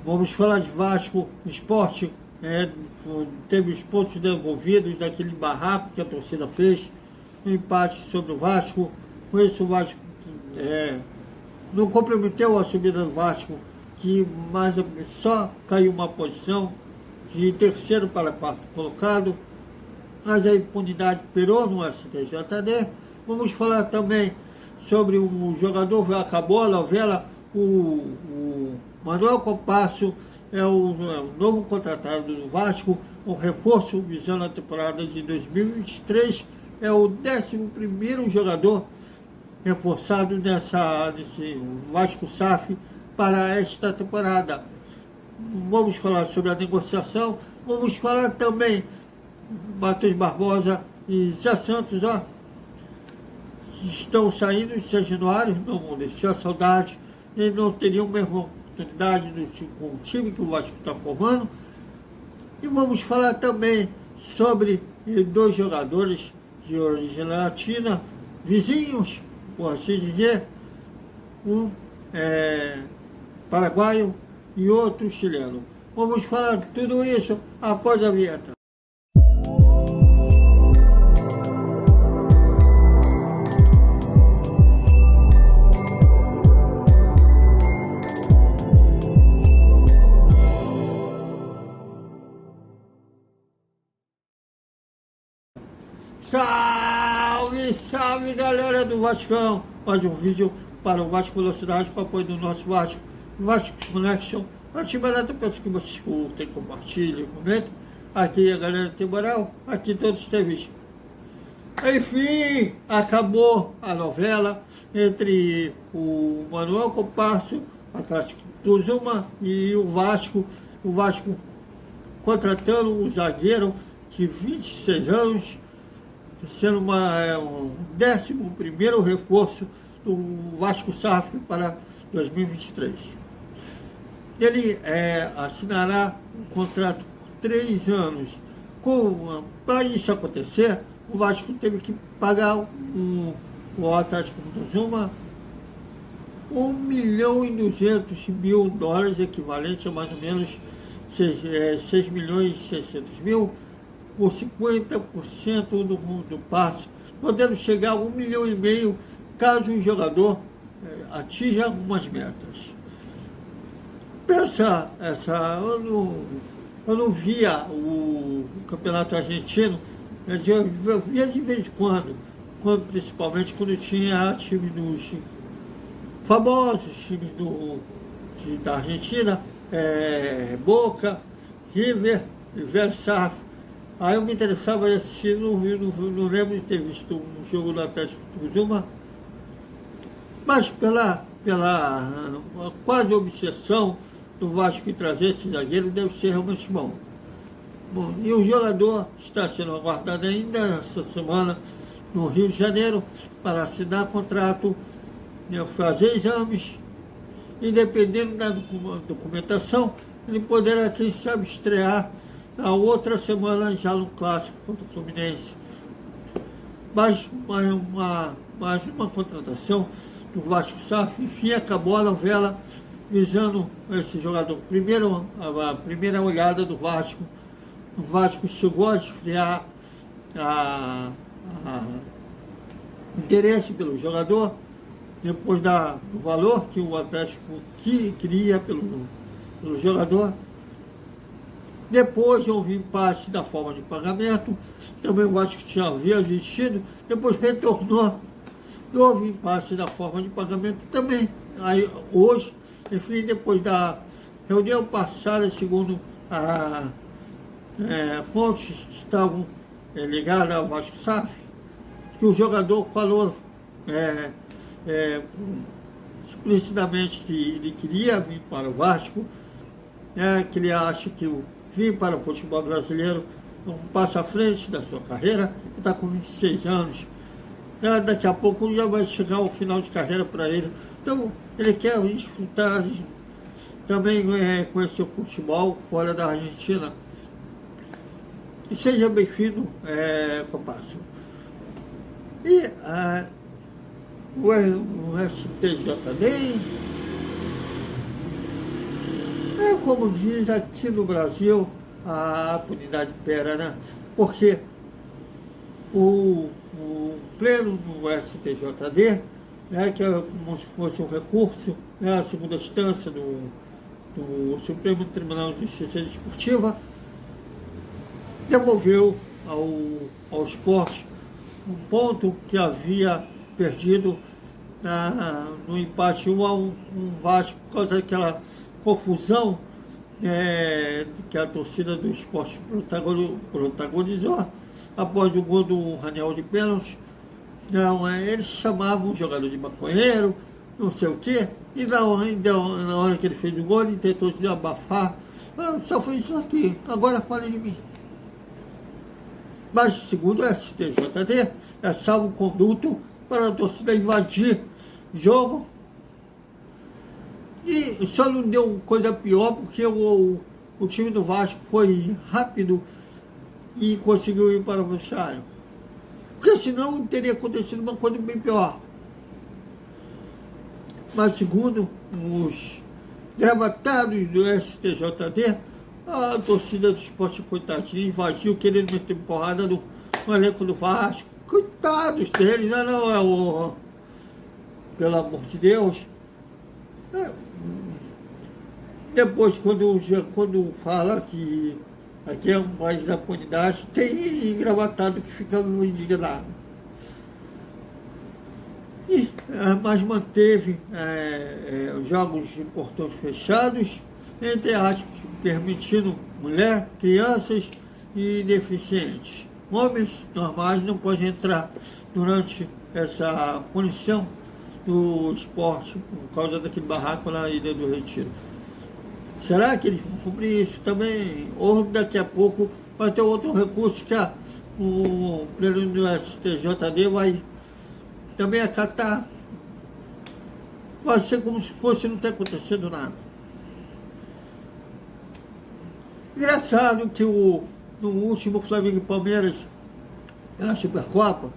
Vamos falar de Vasco Esporte, teve os pontos devolvidos daquele barraco que a torcida fez, um empate sobre o Vasco. Com isso o Vasco não comprometeu a subida do Vasco, que mais só caiu uma posição de terceiro para quarto colocado, mas a impunidade perou no STJD. Vamos falar também sobre um jogador, acabou a novela, o Manuel Compasso é o novo contratado do Vasco, um reforço visando a temporada de 2023, é o 11º jogador reforçado nesse Vasco SAF para esta temporada. Vamos falar sobre a negociação, vamos falar também Matheus Barbosa e Zé Santos, estão saindo de São Januário, não vão deixar saudade, e não teriam a mesma oportunidade com o time que o Vasco está formando. E vamos falar também sobre 2 jogadores de origem latina, vizinhos, por assim dizer, um paraguaio e outro chileno. Vamos falar de tudo isso após a vinheta. Salve, salve galera do Vascão! Mais um vídeo para o Vasco Velocidade com apoio do nosso Vasco Connection. Antes barato, peço que vocês curtem, compartilhem, comentem. Aqui a galera tem moral, aqui todos têm visto. Enfim, acabou a novela entre o Manuel Compasso, Atlético do Zuma, e o Vasco. O Vasco contratando um zagueiro de 26 anos, sendo um 11º reforço do Vasco SAF para 2023. Ele assinará um contrato por 3 anos. Para isso acontecer, o Vasco teve que pagar o Atlético do Zuma $1.200.000, equivalente a mais ou menos 6.600.000, por 50% do passe, podendo chegar a 1,5 milhão caso o jogador atinja algumas metas. Eu não via o campeonato argentino, eu via de vez em quando, principalmente quando tinha times dos famosos, times da Argentina, Boca, River e Versailles. Aí eu me interessava em assistir, não lembro de ter visto um jogo do Atlético do Zuma, mas pela quase obsessão do Vasco em trazer esse zagueiro, deve ser realmente bom. E o jogador está sendo aguardado ainda essa semana no Rio de Janeiro para assinar contrato, fazer exames, e dependendo da documentação, ele poderá, quem sabe, estrear na outra semana já no clássico contra o Fluminense. Mais uma contratação do Vasco SAF. Enfim, acabou a novela visando esse jogador. A primeira olhada do Vasco. O Vasco chegou a esfriar o interesse pelo jogador, depois do valor que o Atlético queria pelo jogador. Depois houve impasse da forma de pagamento, também o Vasco havia desistido, depois retornou, houve impasse da forma de pagamento também. Aí hoje, enfim, depois da reunião passada, segundo fontes que estavam ligadas ao Vasco SAF, que o jogador falou explicitamente que ele queria vir para o Vasco, que ele acha que vir para o futebol brasileiro um passo à frente da sua carreira, está com 26 anos. Daqui a pouco já vai chegar o final de carreira para ele. Então, ele quer desfrutar também conhecer o futebol fora da Argentina. E seja bem-vindo, Compasso. E o STJD como diz aqui no Brasil, a impunidade impera, né? Porque o pleno do STJD, né, que é como se fosse um recurso, né, a segunda instância do Supremo Tribunal de Justiça Desportiva, devolveu ao esporte um ponto que havia perdido no empate 1-1 com o Vasco, por causa daquela confusão que a torcida do esporte protagonizou após o gol do Raniel de pênalti. Não, eles chamavam o jogador de maconheiro, não sei o quê, e na hora que ele fez o gol, ele tentou desabafar. Só foi isso aqui, agora fale de mim. Mas, segundo o STJD, é salvo-conduto para a torcida invadir jogo. E só não deu coisa pior porque o time do Vasco foi rápido e conseguiu ir para o vestiário. Porque senão teria acontecido uma coisa bem pior. Mas segundo os gravatados do STJD, a torcida do esporte, coitadinha, invadiu querendo meter porrada no elenco do Vasco. Coitados deles, não, pelo amor de Deus. Depois, quando fala que aqui é um país da impunidade, tem engravatado que fica indignado. Mas manteve os jogos de portões fechados, entre aspas, permitindo mulher, crianças e deficientes. Homens normais não podem entrar durante essa punição do esporte por causa daquele barraco na Ilha do Retiro. Será que eles vão cumprir isso também? Ou daqui a pouco vai ter outro recurso que o pleno do STJD vai também acatar? Vai ser como se fosse não ter acontecido nada. Engraçado que no último Flamengo e Palmeiras, na Supercopa,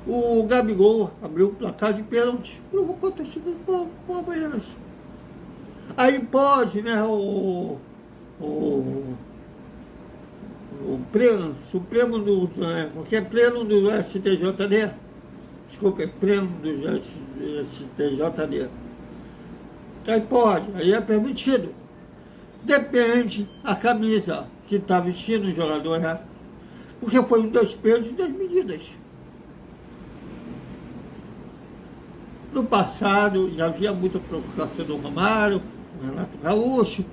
o Gabigol abriu o placar de pênalti, provocou a torcida do Palmeiras. Aí pode, né, o Supremo porque é pleno do STJD, desculpa, é pleno do STJD. Aí pode, aí é permitido. Depende a camisa que está vestindo o jogador, né? Porque foi um dos pesos e das medidas. No passado já havia muita provocação do Romário, do Renato Gaúcho.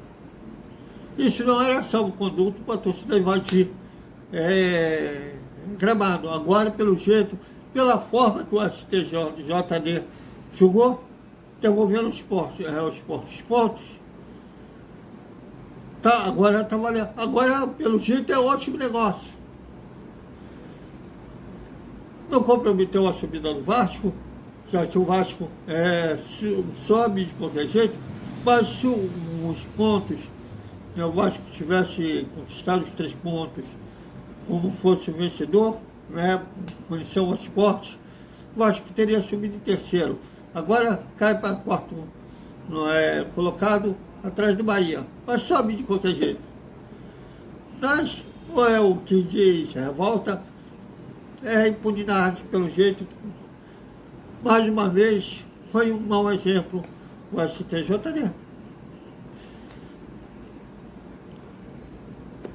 Isso não era salvo-conduto para a torcida invadir Gramado. Agora, pelo jeito, pela forma que o STJD julgou, devolvendo os pontos. Tá, agora tá valendo. Agora, pelo jeito, é ótimo negócio. Não comprometeu a subida do Vasco, já que o Vasco sobe de qualquer jeito, mas se os pontos, o Vasco tivesse conquistado os 3 pontos como fosse o vencedor, né, punição ao esporte, o Vasco teria subido em terceiro. Agora cai para quarto colocado atrás do Bahia, mas sobe de qualquer jeito. Mas, ou é o que diz revolta, é impunidade pelo jeito. Mais uma vez, foi um mau exemplo o STJD.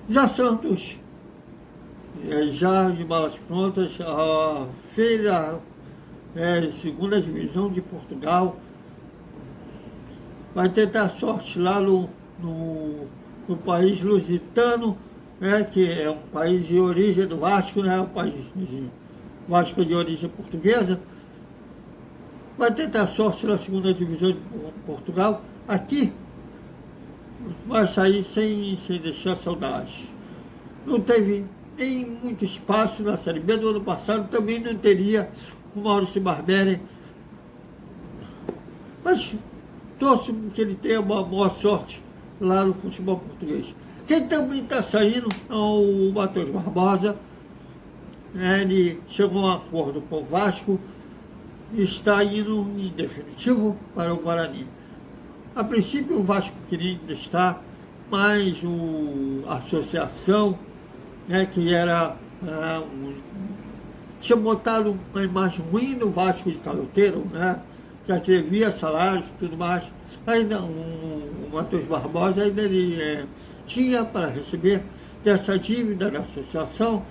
Já Santos, já de balas prontas, a feira segunda divisão de Portugal, vai tentar sorte lá no país lusitano, que é um país de origem do Vasco, né, um país Vasco de origem portuguesa. Vai tentar sorte na segunda divisão de Portugal. Aqui vai sair sem deixar saudade. Não teve nem muito espaço na Série B do ano passado, também não teria o Maurício Barbieri. Mas torço que ele tenha uma boa sorte lá no futebol português. Quem também está saindo é o Matheus Barbosa. Ele chegou a um acordo com o Vasco e está indo em definitivo para o Guarani. A princípio o Vasco queria emprestar, mas a associação, né, que era tinha botado uma imagem ruim do Vasco de caloteiro, né, já devia salários e tudo mais. Ainda o Matheus Barbosa ainda ele tinha para receber dessa dívida da associação,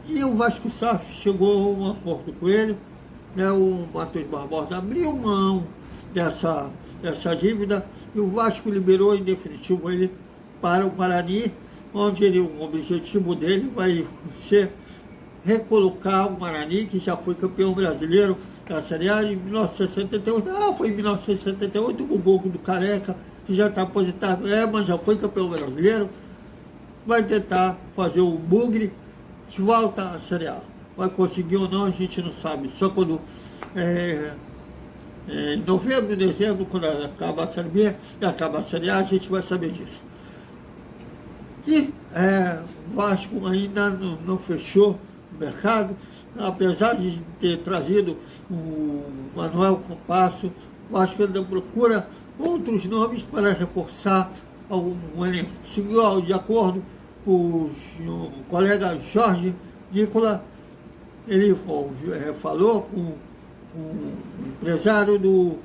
e o Vasco SAF chegou a um acordo com ele, né, o Matheus Barbosa abriu mão dessa dívida, e o Vasco liberou em definitivo ele para o Guarani, onde o objetivo dele vai ser recolocar o Guarani, que já foi campeão brasileiro da Série A em 1978. Foi em 1978 com o gol do Careca, que já está aposentado, mas já foi campeão brasileiro. Vai tentar fazer o Bugre de volta à Série A. Vai conseguir ou não, a gente não sabe. Só quando em novembro, dezembro, quando acaba a Série B e acaba a Série A, a gente vai saber disso. E o Vasco ainda não fechou o mercado, apesar de ter trazido o Manuel Compasso. O Vasco ainda procura outros nomes para reforçar um elenco. Seguiu de acordo com o colega Jorge Nicola, ele falou com o empresário do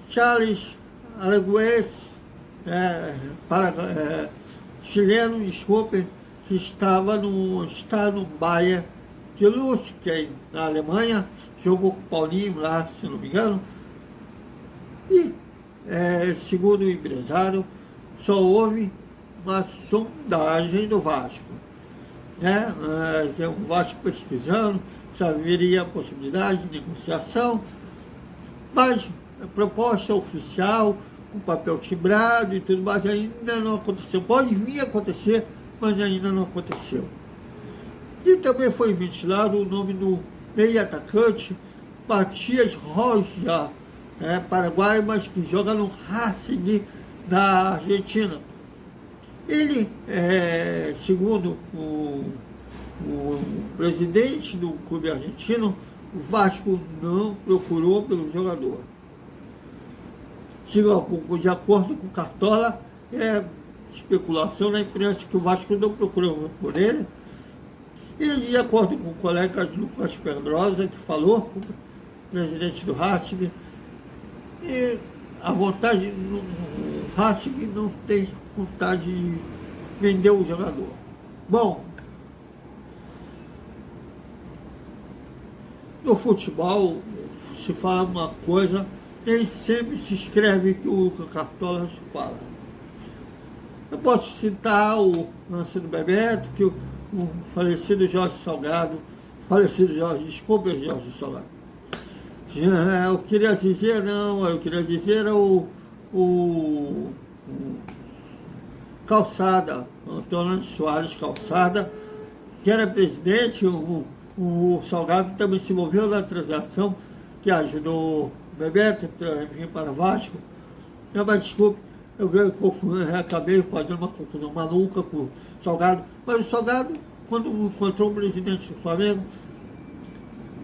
Charles Aragués, chileno, desculpe, que estava no estado Bayer de Luz, que é na Alemanha, jogou com o Paulinho lá, se não me engano. E, segundo o empresário, só houve uma sondagem do Vasco. O Vasco pesquisando, se haveria a possibilidade de negociação, mas a proposta oficial, com papel timbrado e tudo mais, ainda não aconteceu. Pode vir a acontecer, mas ainda não aconteceu. E também foi ventilado o nome do meio-atacante Matias Roja, paraguaio, mas que joga no Racing da Argentina. Ele, segundo o presidente do clube argentino, o Vasco não procurou pelo jogador. De acordo com o Cartola, especulação na imprensa que o Vasco não procurou por ele. E de acordo com o colega Lucas Pedrosa, que falou com o presidente do Racing, e a vontade, o Racing não tem vontade de vender o jogador. Bom, no futebol se fala uma coisa, nem sempre se escreve que o Cartola se fala. Eu posso citar o lance do Bebeto, que o falecido Jorge Salgado, desculpa, Jorge Salgado. Eu queria dizer o Calçada, Antônio Soares Calçada, que era presidente. O Salgado também se envolveu na transação que ajudou o Bebeto a vir para o Vasco. Mas desculpe, eu acabei fazendo uma confusão maluca com o Salgado. Mas o Salgado, quando encontrou o presidente do Flamengo,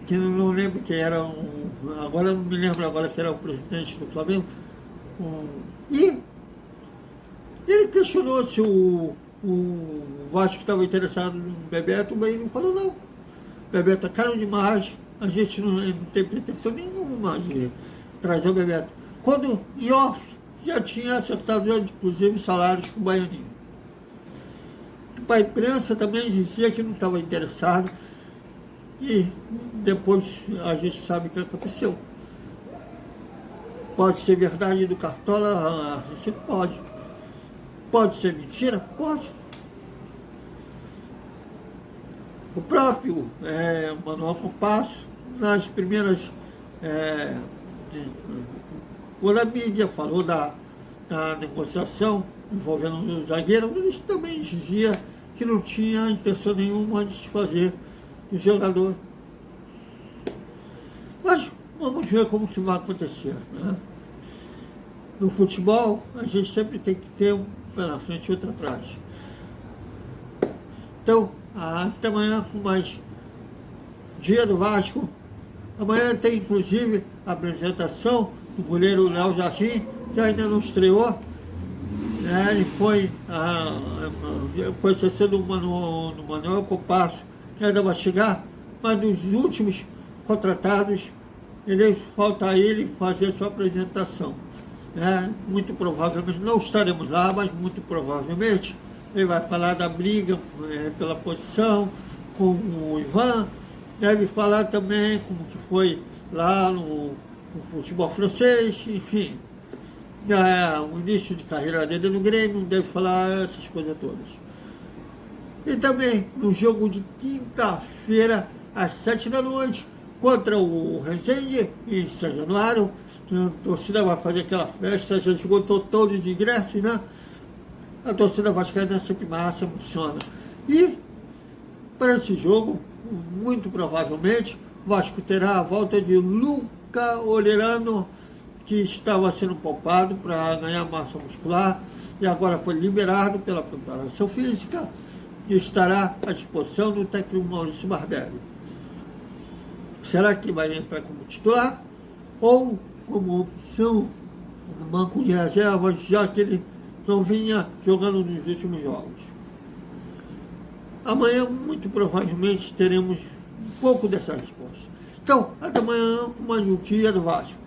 que eu não lembro quem era, agora não me lembro agora quem era o presidente do Flamengo, e ele questionou se o Vasco estava interessado no Bebeto, mas ele não falou não. Bebeto é caro demais, a gente não tem pretensão nenhuma de trazer o Bebeto. Quando em off já tinha acertado, inclusive, salários com o Baianinho. A imprensa também dizia que não estava interessado, e depois a gente sabe o que aconteceu. Pode ser verdade do Cartola? A gente pode. Pode ser mentira? Pode. O próprio Manuel Compasso, nas primeiras... quando a mídia falou da negociação envolvendo o zagueiro, ele também dizia que não tinha intenção nenhuma de se fazer do jogador. Mas vamos ver como que vai acontecer. No futebol, a gente sempre tem que ter um pé na frente e outro atrás. Então, até amanhã com mais Dia do Vasco. Amanhã tem inclusive a apresentação do goleiro Léo Jardim, que ainda não estreou. Ele foi, com exceção do Manuel Copasso, que ainda vai chegar, mas dos últimos contratados, falta ele fazer a sua apresentação. Muito provavelmente, não estaremos lá, mas muito provavelmente, ele vai falar da briga pela posição com o Ivan, deve falar também como que foi lá no futebol francês, enfim. O início de carreira dele no Grêmio, deve falar essas coisas todas. E também no jogo de quinta-feira, às 7 da noite, contra o Resende, em São Januário, a torcida vai fazer aquela festa, já esgotou todos os ingressos, né? A torcida vascaína sempre mais se emociona. E para esse jogo, muito provavelmente, o Vasco terá a volta de Luca Orellano, que estava sendo poupado para ganhar massa muscular e agora foi liberado pela preparação física e estará à disposição do técnico Maurício Barbieri. Será que vai entrar como titular ou como opção no banco de reservas, já que ele não vinha jogando nos últimos jogos? Amanhã, muito provavelmente, teremos um pouco dessa resposta. Então, até amanhã com mais um dia do Vasco.